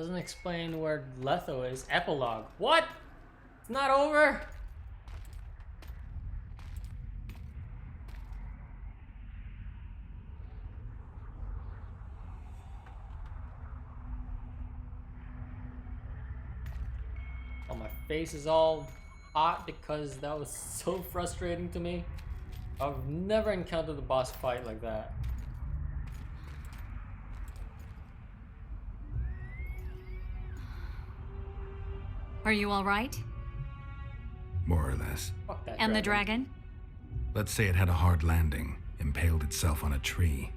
Doesn't explain where Letho is. Epilogue. What? It's not over? Oh, my face is all hot because that was so frustrating to me. I've never encountered a boss fight like that. Are you all right? More or less. Fuck that And the dragon? Let's say it had a hard landing, impaled itself on a tree.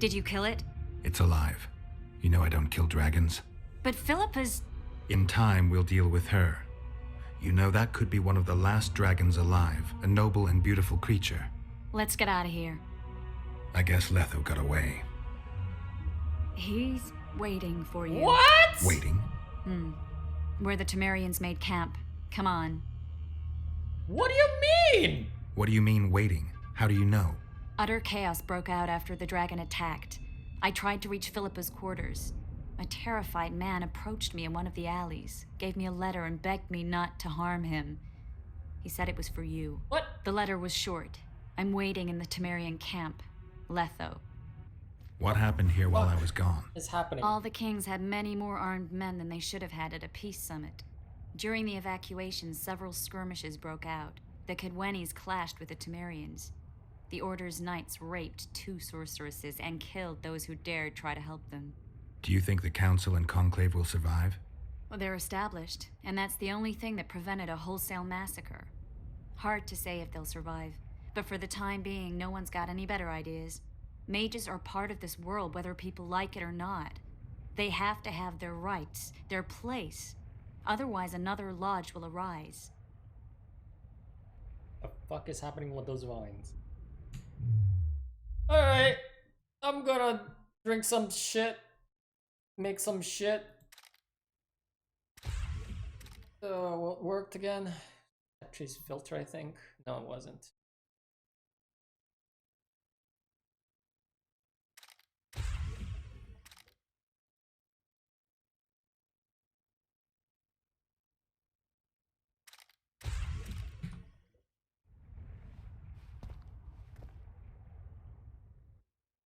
Did you kill it? It's alive. You know I don't kill dragons. But Philippa's... In time, we'll deal with her. You know that could be one of the last dragons alive, a noble and beautiful creature. Let's get out of here. I guess Letho got away. He's waiting for you. What? Waiting? Where the Temerians made camp. Come on. What do you mean? What do you mean, waiting? How do you know? Utter chaos broke out after the dragon attacked. I tried to reach Philippa's quarters. A terrified man approached me in one of the alleys, gave me a letter and begged me not to harm him. He said it was for you. What? The letter was short. I'm waiting in the Temerian camp. Letho. What happened here while I was gone? Is happening? All the kings had many more armed men than they should have had at a peace summit. During the evacuation, several skirmishes broke out. The dh'oines clashed with the Temerians. The Order's knights raped 2 sorceresses and killed those who dared try to help them. Do you think the Council and Conclave will survive? Well, they're established, and that's the only thing that prevented a wholesale massacre. Hard to say if they'll survive, but for the time being, no one's got any better ideas. Mages are part of this world, whether people like it or not. They have to have their rights, their place. Otherwise, another lodge will arise. What the fuck is happening with those vines? Alright. I'm gonna drink some shit. Make some shit. What worked again? Trace filter, I think. No, it wasn't.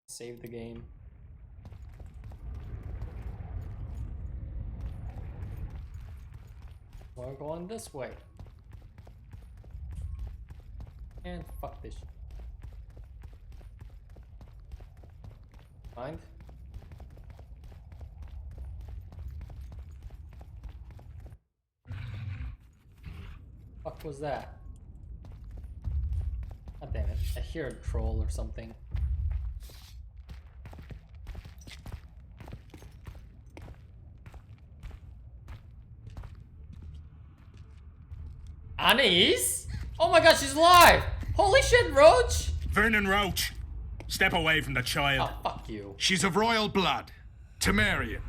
Save the game. We're going this way. And fuck this shit. Mind? Fuck was that? God damn it. I hear a troll or something. Anise? Oh my god, she's alive! Holy shit, Roach! Vernon Roach, step away from the child. Oh, fuck you. She's of royal blood. Temerian.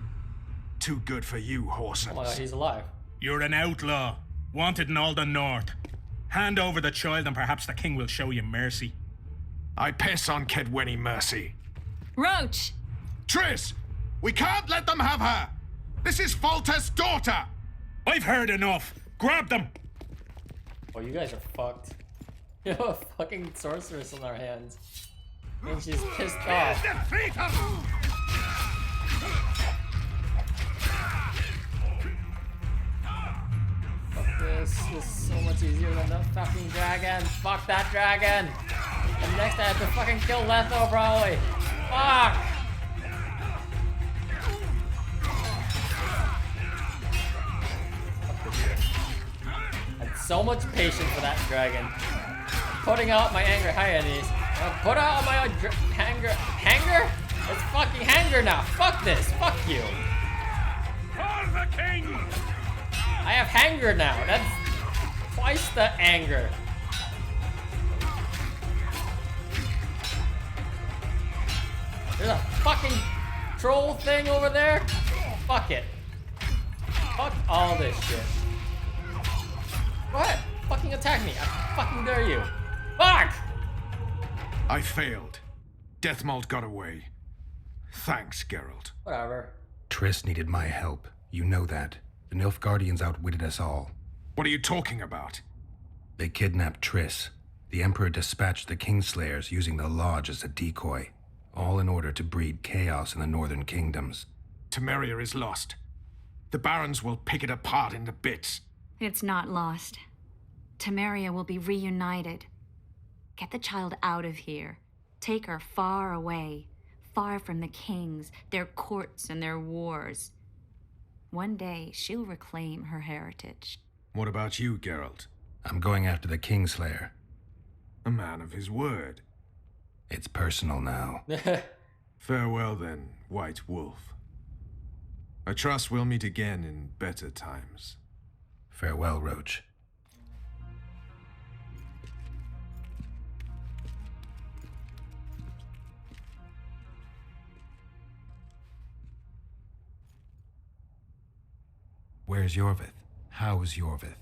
Too good for you, Horsens. Oh my god, he's alive. You're an outlaw, wanted in all the north. Hand over the child and perhaps the king will show you mercy. I piss on dh'oine mercy. Roach! Triss! We can't let them have her! This is Foltest's daughter! I've heard enough. Grab them. Oh, you guys are fucked. We have a fucking sorceress in our hands. And she's pissed off. Defeat them. Fuck this. This is so much easier than the fucking dragon. Fuck that dragon. And next I have to fucking kill Letho probably. Fuck. I had so much patience for that dragon. Putting out my anger. Hi, Anise. Put out my anger. Hanger? It's fucking hanger now. Fuck this. Fuck you. For the king. I have hanger now. That's twice the anger. There's a fucking troll thing over there. Fuck it. Fuck all this shit. Go ahead. Fucking attack me. I fucking dare you. Fuck! I failed. Deathmold got away. Thanks, Geralt. Whatever. Triss needed my help. You know that. The Nilfgaardians outwitted us all. What are you talking about? They kidnapped Triss. The Emperor dispatched the Kingslayers using the Lodge as a decoy, all in order to breed chaos in the northern kingdoms. Temeria is lost. The Barons will pick it apart into bits. It's not lost. Temeria will be reunited. Get the child out of here. Take her far away, far from the kings, their courts, and their wars. One day, she'll reclaim her heritage. What about you, Geralt? I'm going after the Kingslayer. A man of his word. It's personal now. Farewell then, White Wolf. I trust we'll meet again in better times. Farewell, Roach. Where's Yorvith? How's Yorvith?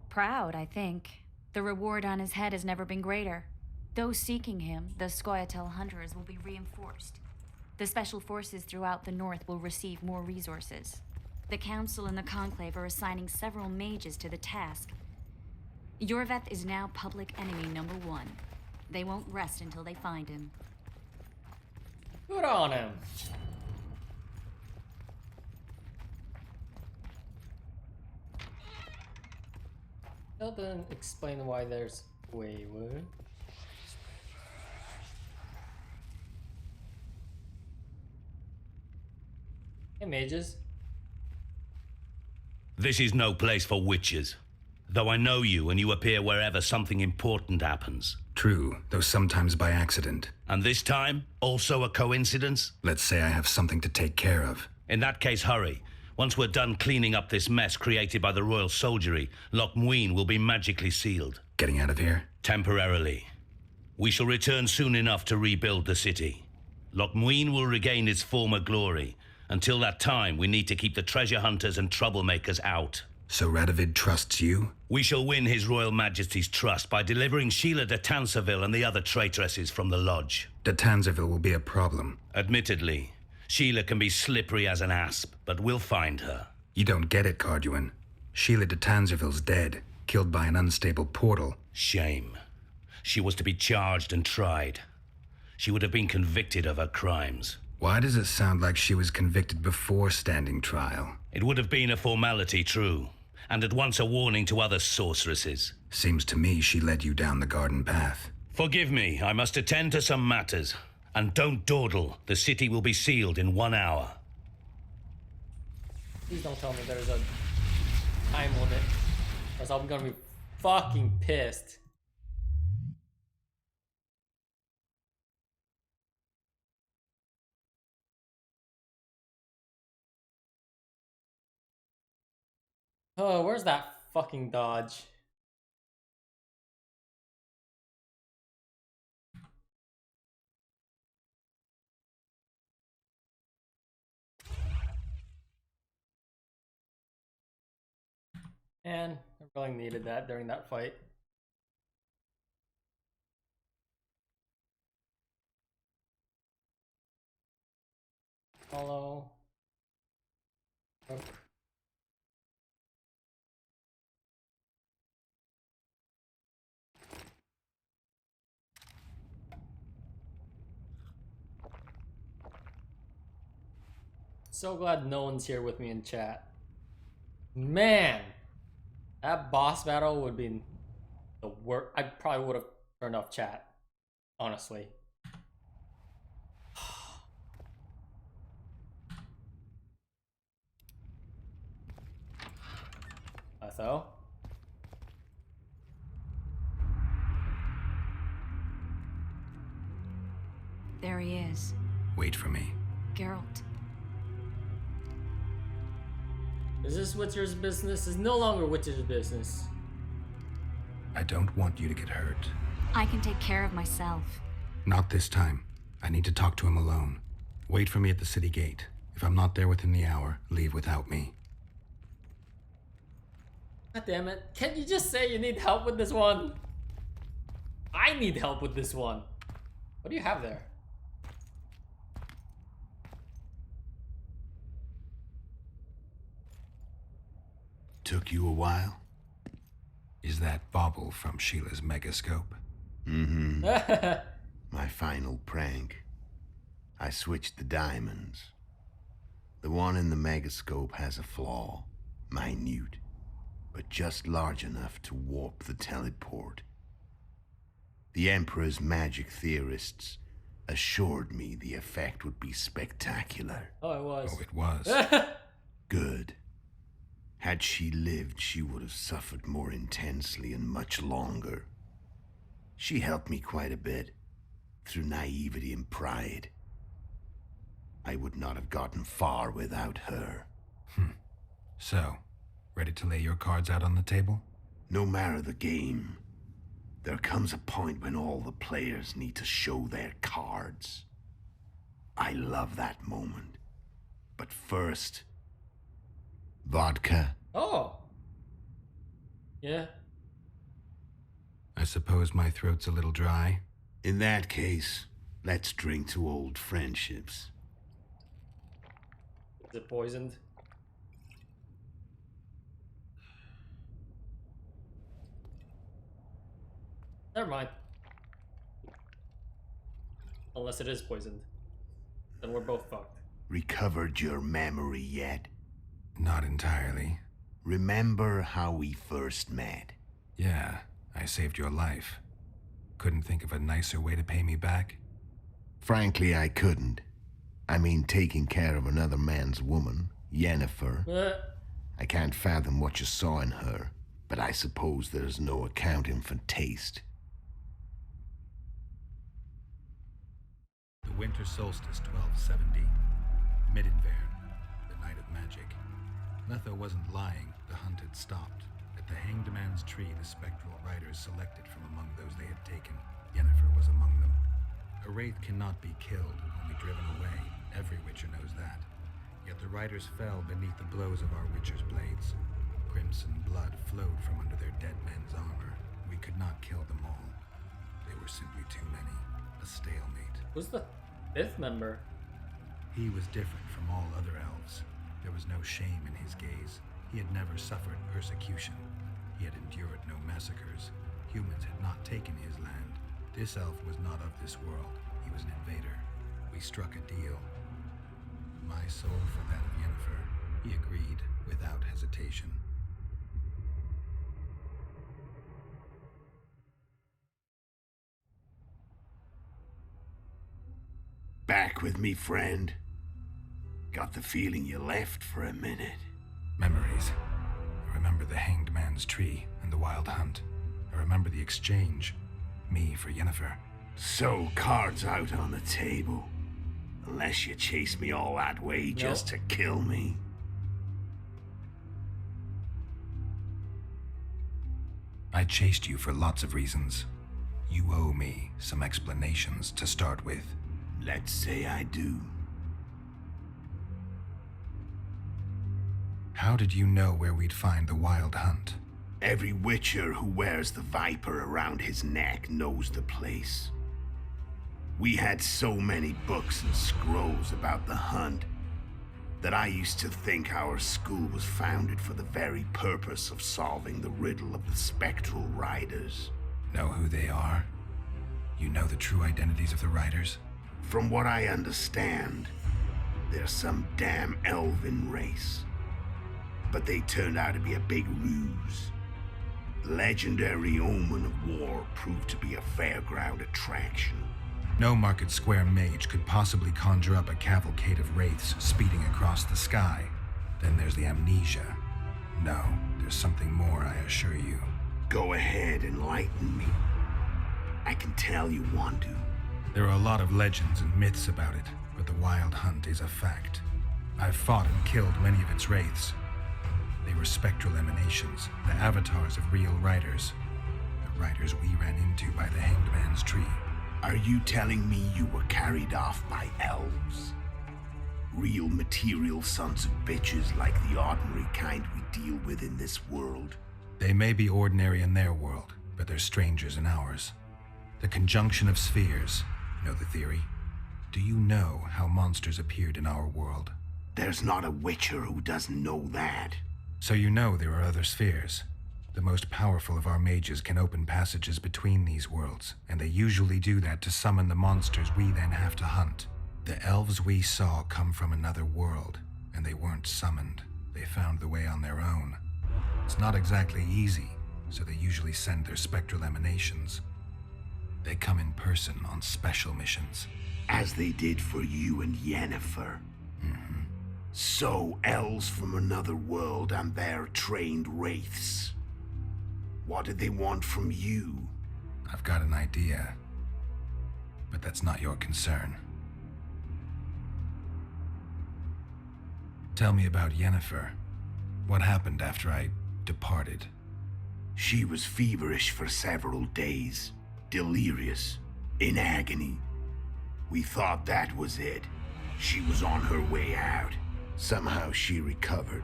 Proud, I think. The reward on his head has never been greater. Those seeking him, the Scoia'tael hunters, will be reinforced. The special forces throughout the north will receive more resources. The Council and the Conclave are assigning several mages to the task. Yorvith is now public enemy #1. They won't rest until they find him. Good on him. That doesn't explain why there's wayward. Hey, mages. This is no place for witches. Though I know you and you appear wherever something important happens. True, though sometimes by accident. And this time, also a coincidence? Let's say I have something to take care of. In that case, hurry. Once we're done cleaning up this mess created by the royal soldiery, Loch Muin will be magically sealed. Getting out of here? Temporarily. We shall return soon enough to rebuild the city. Loch Muin will regain its former glory. Until that time, we need to keep the treasure hunters and troublemakers out. So Radovid trusts you? We shall win His Royal Majesty's trust by delivering Sheila de Tansarville and the other traitresses from the lodge. De Tansarville will be a problem. Admittedly, Sheila can be slippery as an asp, but we'll find her. You don't get it, Carduin. Sheila de Tansarville's dead, killed by an unstable portal. Shame. She was to be charged and tried. She would have been convicted of her crimes. Why does it sound like she was convicted before standing trial? It would have been a formality, true, and at once a warning to other sorceresses. Seems to me she led you down the garden path. Forgive me, I must attend to some matters. And don't dawdle. The city will be sealed in 1 hour. Please don't tell me there's a time limit, or else I'm gonna be fucking pissed. Oh, where's that fucking dodge? And I really needed that during that fight. Follow. Oh. So glad no one's here with me in chat. Man, that boss battle would be the worst. I probably would have turned off chat, honestly. Letho. There he is. Wait for me. Geralt. Is this Witcher's business? Is no longer Witcher's business. I don't want you to get hurt. I can take care of myself. Not this time. I need to talk to him alone. Wait for me at the city gate. If I'm not there within the hour, leave without me. God damn it. Can't you just say you need help with this one? I need help with this one. What do you have there? Took you a while? Is that bauble from Sheila's megascope? Mm-hmm. My final prank. I switched the diamonds. The one in the megascope has a flaw. Minute. But just large enough to warp the teleport. The Emperor's magic theorists assured me the effect would be spectacular. Oh, it was. Oh, it was. Good. Had she lived, she would have suffered more intensely and much longer. She helped me quite a bit, through naivety and pride. I would not have gotten far without her. So, ready to lay your cards out on the table? No matter the game, there comes a point when all the players need to show their cards. I love that moment. But first, vodka. Oh. Yeah. I suppose my throat's a little dry. In that case, let's drink to old friendships. Is it poisoned? Never mind. Unless it is poisoned. Then we're both fucked. Recovered your memory yet? Not entirely. Remember how we first met? Yeah, I saved your life. Couldn't think of a nicer way to pay me back? Frankly, I couldn't. I mean, taking care of another man's woman, Yennefer. I can't fathom what you saw in her, but I suppose there's no accounting for taste. The winter solstice 1270. Midinvern, the night of magic. Letho wasn't lying, the hunt had stopped. At the Hanged Man's Tree, the spectral riders selected from among those they had taken. Yennefer was among them. A wraith cannot be killed, only driven away. Every Witcher knows that. Yet the riders fell beneath the blows of our Witcher's blades. Crimson blood flowed from under their dead men's armor. We could not kill them all. They were simply too many. A stalemate. Who's the fifth member? He was different from all other elves. There was no shame in his gaze. He had never suffered persecution. He had endured no massacres. Humans had not taken his land. This elf was not of this world. He was an invader. We struck a deal. My soul for that of Yennefer. He agreed without hesitation. Back with me, friend. Got the feeling you left for a minute. Memories. I remember the Hanged Man's Tree and the Wild Hunt. I remember the exchange. Me for Yennefer. So, cards out on the table. Unless you chase me all that way just to kill me. I chased you for lots of reasons. You owe me some explanations to start with. Let's say I do. How did you know where we'd find the Wild Hunt? Every Witcher who wears the viper around his neck knows the place. We had so many books and scrolls about the hunt that I used to think our school was founded for the very purpose of solving the riddle of the spectral riders. Know who they are? You know the true identities of the riders? From what I understand, they're some damn elven race. But they turned out to be a big ruse. The legendary omen of war proved to be a fairground attraction. No Market Square mage could possibly conjure up a cavalcade of wraiths speeding across the sky. Then there's the amnesia. No, there's something more, I assure you. Go ahead, enlighten me. I can tell you want to. There are a lot of legends and myths about it, but the Wild Hunt is a fact. I've fought and killed many of its wraiths. They were spectral emanations, the avatars of real riders. The riders we ran into by the Hanged Man's Tree. Are you telling me you were carried off by elves? Real material sons of bitches like the ordinary kind we deal with in this world? They may be ordinary in their world, but they're strangers in ours. The conjunction of spheres. Know the theory? Do you know how monsters appeared in our world? There's not a Witcher who doesn't know that. So you know there are other spheres. The most powerful of our mages can open passages between these worlds, and they usually do that to summon the monsters we then have to hunt. The elves we saw come from another world, and they weren't summoned. They found the way on their own. It's not exactly easy, so they usually send their spectral emanations. They come in person on special missions. As they did for you and Yennefer. So, elves from another world and their trained wraiths. What did they want from you? I've got an idea, but that's not your concern. Tell me about Yennefer. What happened after I departed? She was feverish for several days, delirious, in agony. We thought that was it. She was on her way out. Somehow she recovered.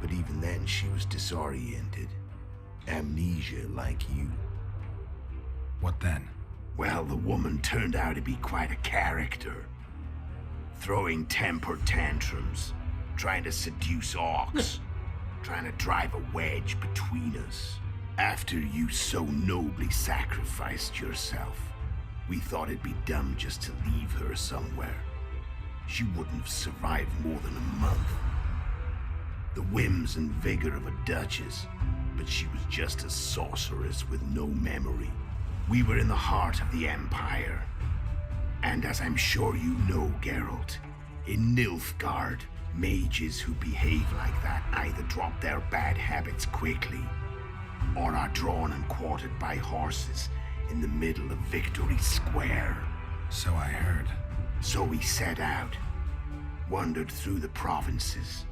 But even then she was disoriented. Amnesia like you. What then? Well, the woman turned out to be quite a character. Throwing temper tantrums, trying to seduce orcs, trying to drive a wedge between us. After you so nobly sacrificed yourself, we thought it'd be dumb just to leave her somewhere. She wouldn't have survived more than a month. The whims and vigor of a duchess, but she was just a sorceress with no memory. We were in the heart of the Empire. And as I'm sure you know, Geralt, in Nilfgaard, mages who behave like that either drop their bad habits quickly, or are drawn and quartered by horses in the middle of Victory Square. So I heard. So we set out, wandered through the provinces.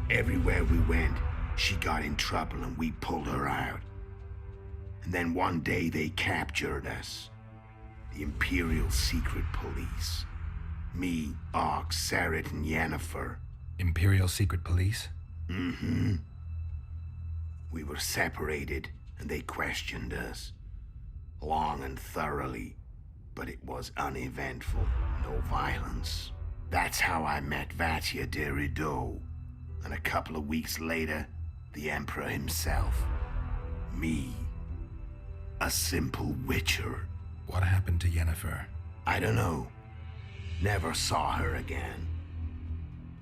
Everywhere we went, she got in trouble and we pulled her out. And then one day they captured us. The Imperial Secret Police. Me, Ox, Sarret, and Yennefer. Imperial Secret Police? We were separated and they questioned us. Long and thoroughly. But it was uneventful, no violence. That's how I met Vatia de Rideau. And a couple of weeks later, the Emperor himself. Me. A simple witcher. What happened to Yennefer? I don't know. Never saw her again.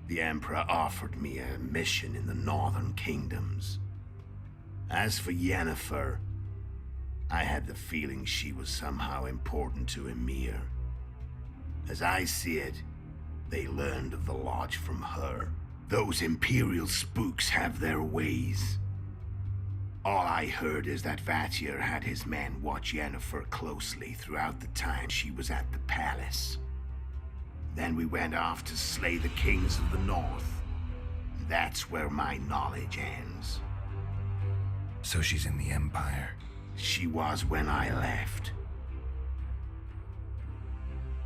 The Emperor offered me a mission in the northern kingdoms. As for Yennefer, I had the feeling she was somehow important to Emir. As I see it, they learned of the lodge from her. Those Imperial spooks have their ways. All I heard is that Vatir had his men watch Yennefer closely throughout the time she was at the palace. Then we went off to slay the kings of the north. That's where my knowledge ends. So she's in the Empire. She was when I left.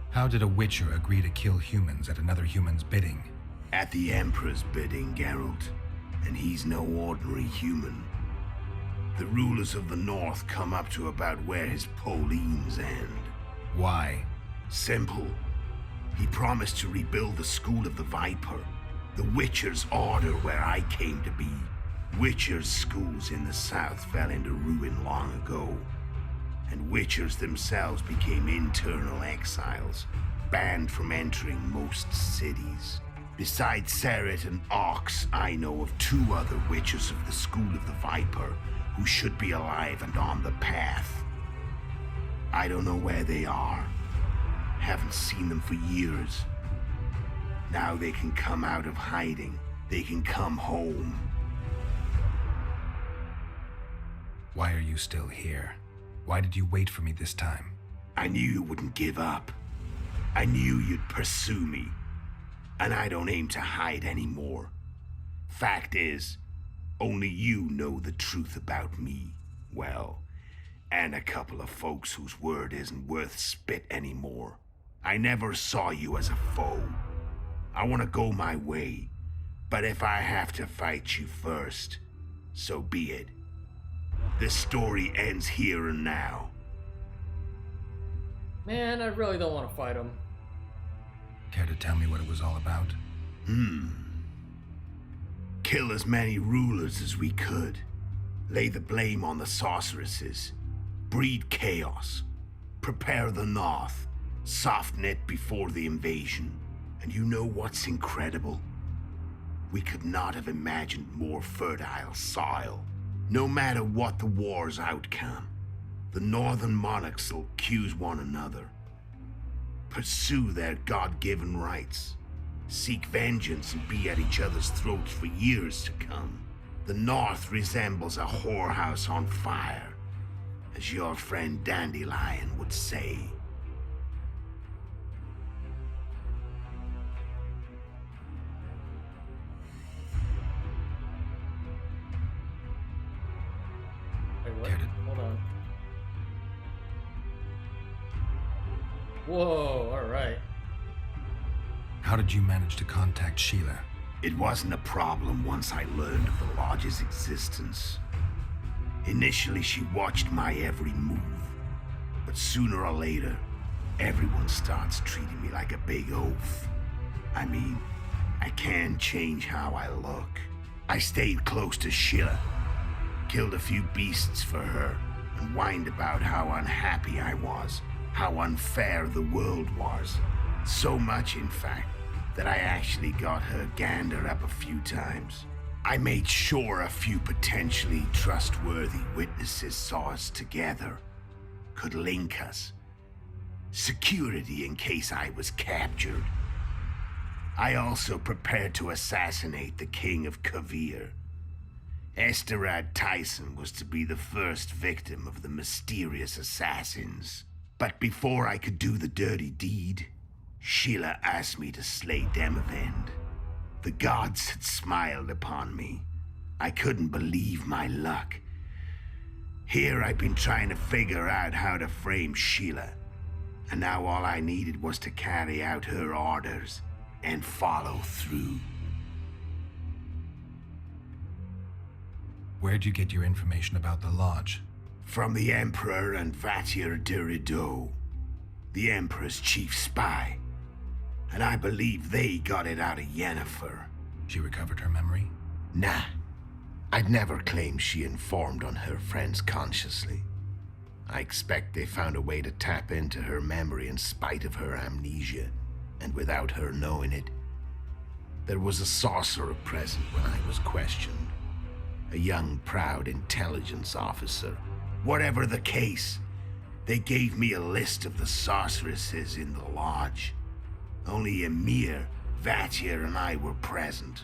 How did a Witcher agree to kill humans at another human's bidding? At the Emperor's bidding, Geralt. And he's no ordinary human. The rulers of the North come up to about where his Pauline's end. Why? Simple. He promised to rebuild the School of the Viper, the Witcher's order where I came to be. Witcher's schools in the south fell into ruin long ago, and Witchers themselves became internal exiles, banned from entering most cities. Besides Sarret and Ox, I know of 2 other Witchers of the School of the Viper who should be alive and on the path. I don't know where they are. Haven't seen them for years. Now they can come out of hiding. They can come home. Why are you still here? Why did you wait for me this time? I knew you wouldn't give up. I knew you'd pursue me. And I don't aim to hide anymore. Fact is, only you know the truth about me. Well, and a couple of folks whose word isn't worth spit anymore. I never saw you as a foe. I want to go my way. But if I have to fight you first, so be it. This story ends here and now. Man, I really don't want to fight him. Care to tell me what it was all about? kill as many rulers as we could, lay the blame on the sorceresses, breed chaos, prepare the North, soften it before the invasion. And you know what's incredible? We could not have imagined more fertile soil. No matter what the war's outcome, the northern monarchs will accuse one another, pursue their God-given rights, seek vengeance and be at each other's throats for years to come. The North resembles a whorehouse on fire, as your friend Dandelion would say. Wait, what? Get it. Hold on. Whoa, alright. How did you manage to contact Sheila? It wasn't a problem once I learned of the Lodge's existence. Initially, she watched my every move. But sooner or later, everyone starts treating me like a big oaf. I mean, I can change how I look. I stayed close to Sheila, killed a few beasts for her, and whined about how unhappy I was, how unfair the world was. So much, in fact, that I actually got her gander up a few times. I made sure a few potentially trustworthy witnesses saw us together, could link us. Security in case I was captured. I also prepared to assassinate the King of Kavir. Esterad Tyson was to be the first victim of the mysterious assassins. But before I could do the dirty deed, Sheila asked me to slay Demavend. The gods had smiled upon me. I couldn't believe my luck. Here I'd been trying to figure out how to frame Sheila, and now all I needed was to carry out her orders and follow through. Where'd you get your information about the Lodge? From the Emperor and Vatir de Rideau, the Emperor's chief spy. And I believe they got it out of Yennefer. She recovered her memory? Nah. I'd never claimed she informed on her friends consciously. I expect they found a way to tap into her memory in spite of her amnesia, and without her knowing it. There was a sorcerer present when I was questioned. A young, proud intelligence officer. Whatever the case, they gave me a list of the sorceresses in the Lodge. Only Emir, Vatir, and I were present.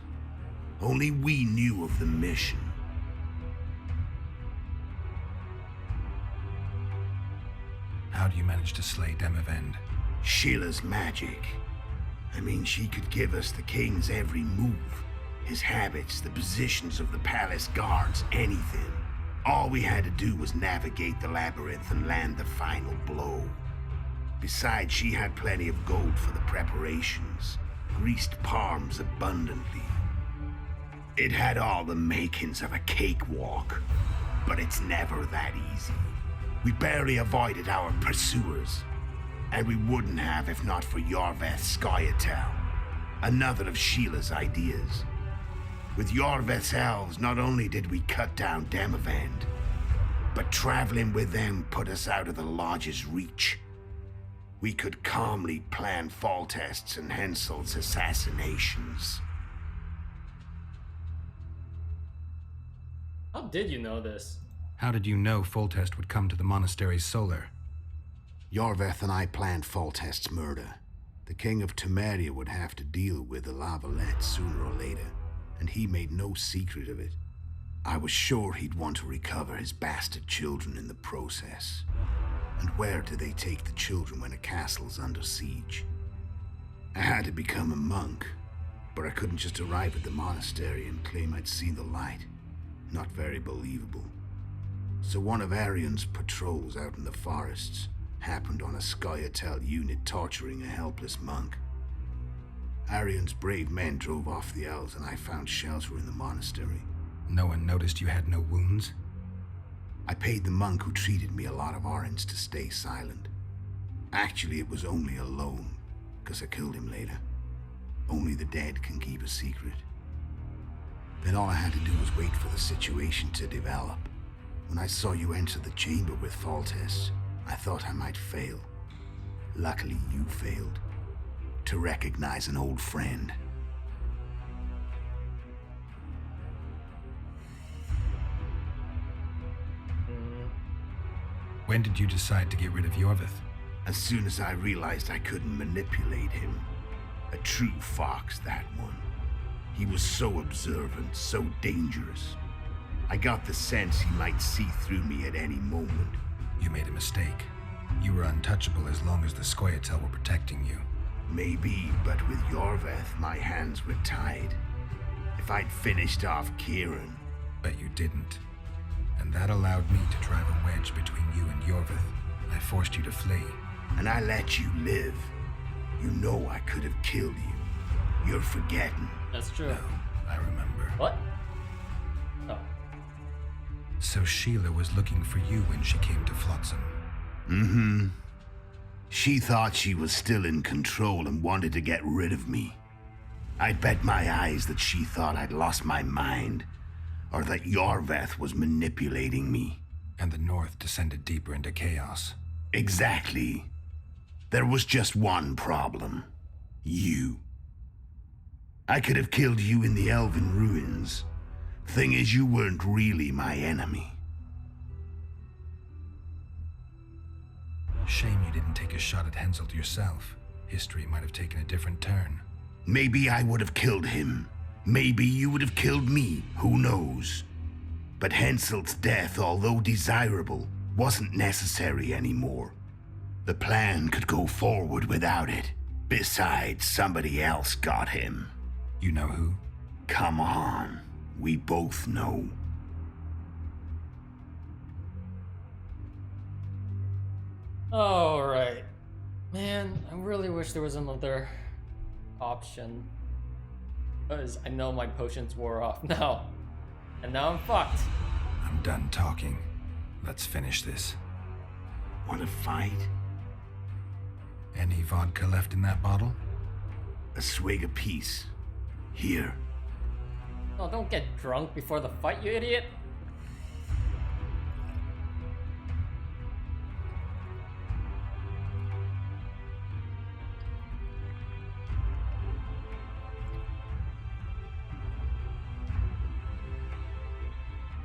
Only we knew of the mission. How do you manage to slay Demavend? Sheila's magic. I mean, she could give us the king's every move. His habits, the positions of the palace guards, anything. All we had to do was navigate the labyrinth and land the final blow. Besides, she had plenty of gold for the preparations, greased palms abundantly. It had all the makings of a cakewalk, but it's never that easy. We barely avoided our pursuers, and we wouldn't have if not for Yorveth Scoia'tael, another of Sheila's ideas. With Yorveth's elves, not only did we cut down Demavend, but traveling with them put us out of the Lodge's reach. We could calmly plan Foltest's and Hensel's assassinations. How did you know this? How did you know Foltest would come to the monastery's solar? Yorveth and I planned Foltest's murder. The King of Temeria would have to deal with the Lavalette sooner or later, and he made no secret of it. I was sure he'd want to recover his bastard children in the process. And where do they take the children when a castle's under siege? I had to become a monk, but I couldn't just arrive at the monastery and claim I'd seen the light. Not very believable. So one of Arion's patrols out in the forests happened on a Scoia'tael unit torturing a helpless monk. Arion's brave men drove off the elves and I found shelter in the monastery. No one noticed you had no wounds? I paid the monk who treated me a lot of orange to stay silent. Actually, it was only a loan, because I killed him later. Only the dead can keep a secret. Then all I had to do was wait for the situation to develop. When I saw you enter the chamber with Foltest, I thought I might fail. Luckily, you failed. To recognize an old friend. When did you decide to get rid of Yorvith? As soon as I realized I couldn't manipulate him. A true fox, that one. He was so observant, so dangerous. I got the sense he might see through me at any moment. You made a mistake. You were untouchable as long as the Scoia'tael were protecting you. Maybe, but with Yorveth, my hands were tied. If I'd finished off Kieran... But you didn't. And that allowed me to drive a wedge between you and Yorvith. I forced you to flee. And I let you live. You know I could have killed you. You're forgetting. That's true. No, I remember. What? Oh. So Sheila was looking for you when she came to Flotsam. Mm-hmm. She thought she was still in control and wanted to get rid of me. I bet my eyes that she thought I'd lost my mind, or that Yorveth was manipulating me. And the North descended deeper into chaos. Exactly. There was just one problem. You. I could have killed you in the Elven ruins. Thing is, you weren't really my enemy. Shame you didn't take a shot at Henselt yourself. History might have taken a different turn. Maybe I would have killed him. Maybe you would have killed me. Who knows? But Henselt's death, although desirable, wasn't necessary anymore. The plan could go forward without it. Besides, somebody else got him. You know who? Come on. We both know. Alright. Man, I really wish there was another option. Because I know my potions wore off now. And now I'm fucked. I'm done talking. Let's finish this. Want to fight? Any vodka left in that bottle? A swig apiece. Here. No, don't get drunk before the fight, you idiot.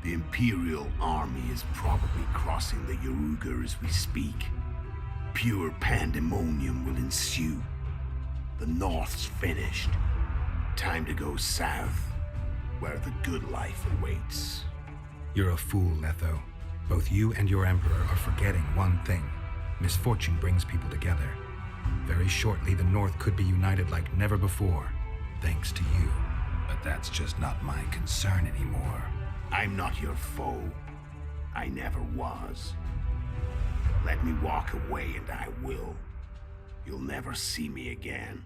The Imperial army is probably crossing the Yaruga as we speak. Pure pandemonium will ensue. The North's finished. Time to go south, where the good life awaits. You're a fool, Letho. Both you and your Emperor are forgetting one thing. Misfortune brings people together. Very shortly, the North could be united like never before, thanks to you. But that's just not my concern anymore. I'm not your foe. I never was. Let me walk away and I will. You'll never see me again.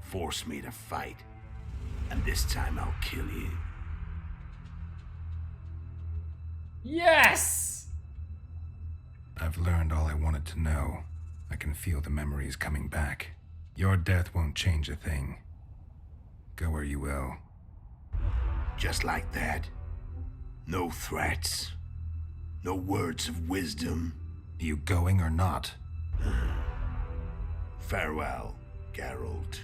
Force me to fight, and this time I'll kill you. Yes! I've learned all I wanted to know. I can feel the memories coming back. Your death won't change a thing. Go where you will. Just like that. No threats. No words of wisdom. You going or not? Farewell, Geralt.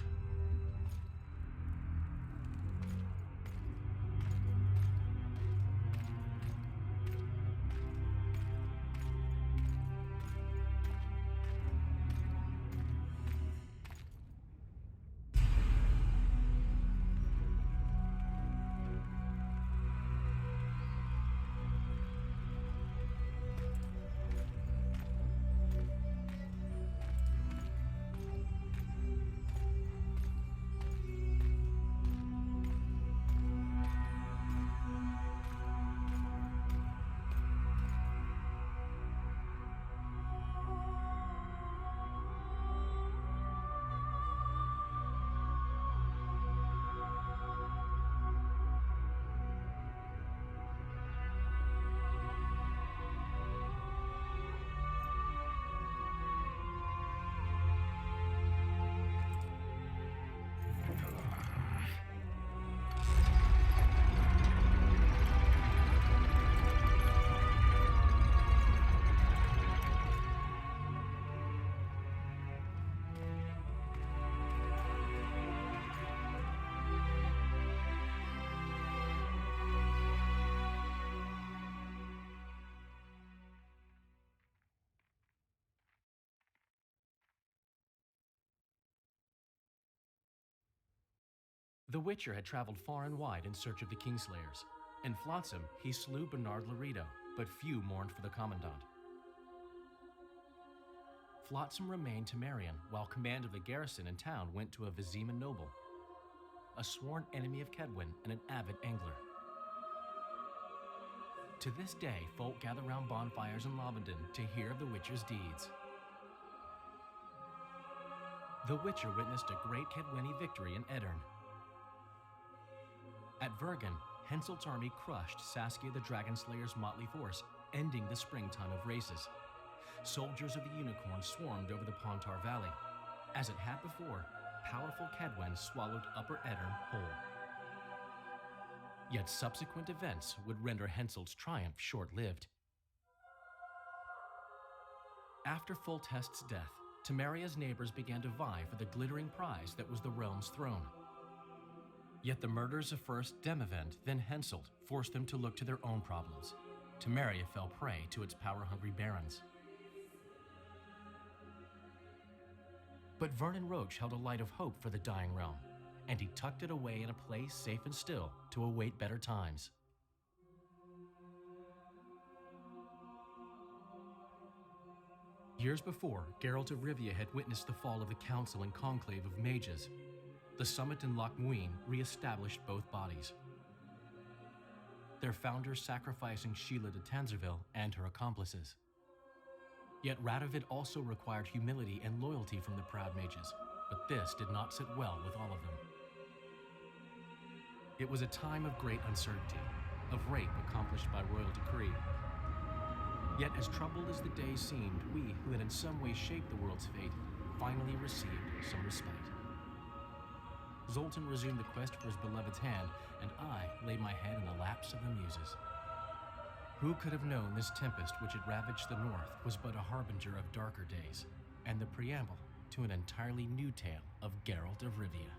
The Witcher had traveled far and wide in search of the Kingslayers. In Flotsam, he slew Bernard Laredo, but few mourned for the Commandant. Flotsam remained Temerian, while command of the garrison and town went to a Vizima noble, a sworn enemy of Kedwen and an avid angler. To this day, folk gather round bonfires in Lavenden to hear of the Witcher's deeds. The Witcher witnessed a great Kedweni victory in Edirn. At Vergen, Henselt's army crushed Saskia the Dragonslayer's motley force, ending the springtime of races. Soldiers of the Unicorn swarmed over the Pontar Valley. As it had before, powerful Kedwen swallowed Upper Edirn whole. Yet subsequent events would render Henselt's triumph short-lived. After Foltest's death, Temeria's neighbors began to vie for the glittering prize that was the realm's throne. Yet the murders of first Demavend, then Henselt, forced them to look to their own problems. Temeria fell prey to its power-hungry barons. But Vernon Roche held a light of hope for the dying realm, and he tucked it away in a place safe and still to await better times. Years before, Geralt of Rivia had witnessed the fall of the Council and Conclave of Mages. The summit in Loch Muin re-established both bodies, their founders sacrificing Sheila de Tanzerville and her accomplices. Yet Radovid also required humility and loyalty from the proud mages, but this did not sit well with all of them. It was a time of great uncertainty, of rape accomplished by royal decree. Yet as troubled as the days seemed, we, who had in some way shaped the world's fate, finally received some respite. Zoltan resumed the quest for his beloved's hand, and I laid my head in the laps of the muses. Who could have known this tempest which had ravaged the north was but a harbinger of darker days, and the preamble to an entirely new tale of Geralt of Rivia?